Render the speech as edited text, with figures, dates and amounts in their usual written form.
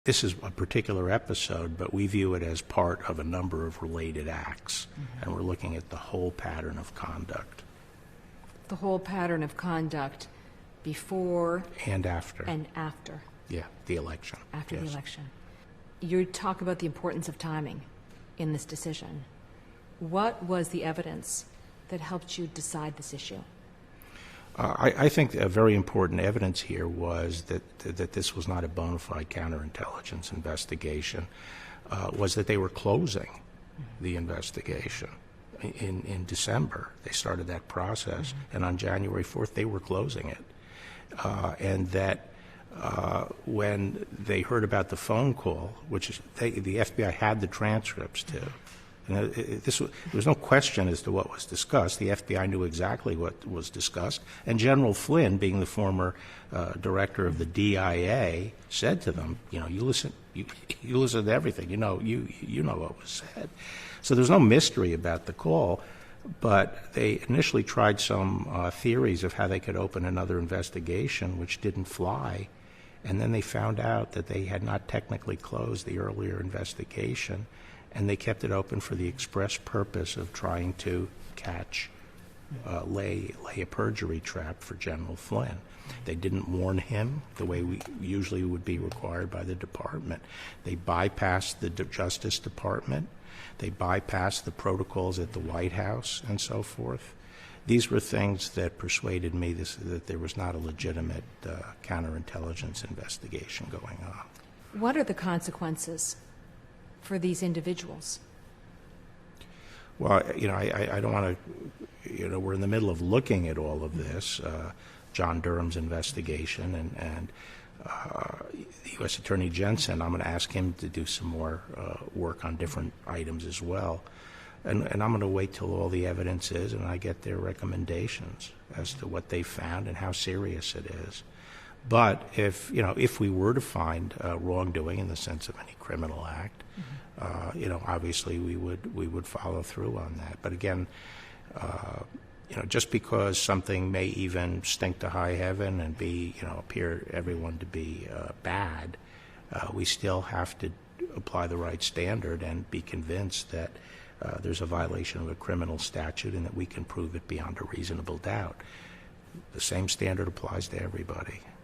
This is a particular episode, but we view it as part of a number of related acts, and we're looking at the whole pattern of conduct. The whole pattern of conduct before And after. and after. Yeah, the election. After yes. the election. You talk about the importance of timing in this decision. What was the evidence that helped you decide this issue? I think a very important evidence here was that this was not a bona fide counterintelligence investigation, was that they were closing the investigation. In December, they started that process, and on January 4th, they were closing it. And that when they heard about the phone call, which the FBI had the transcripts to, and there was no question as to what was discussed. The FBI knew exactly what was discussed, and General Flynn, being the former director of the DIA, said to them, you listen to everything. You know what was said. So there's no mystery about the call, but they initially tried some theories of how they could open another investigation, which didn't fly. And then they found out that they had not technically closed the earlier investigation, and they kept it open for the express purpose of trying to lay a perjury trap for General Flynn. They didn't warn him the way we usually would be required by the department. They bypassed the Justice Department. They bypassed the protocols at the White House and so forth. These were things that persuaded me that there was not a legitimate counterintelligence investigation going on. What are the consequences for these individuals? Well, I don't want to, we're in the middle of looking at all of this, John Durham's investigation, and the U.S. Attorney Jensen. I'm going to ask him to do some more work on different items as well. And I'm going to wait till all the evidence is and I get their recommendations as to what they found and how serious it is. But if we were to find wrongdoing in the sense of any criminal act, obviously we would follow through on that. But again, just because something may even stink to high heaven and appear everyone to be bad, we still have to apply the right standard and be convinced that there's a violation of a criminal statute and that we can prove it beyond a reasonable doubt. The same standard applies to everybody.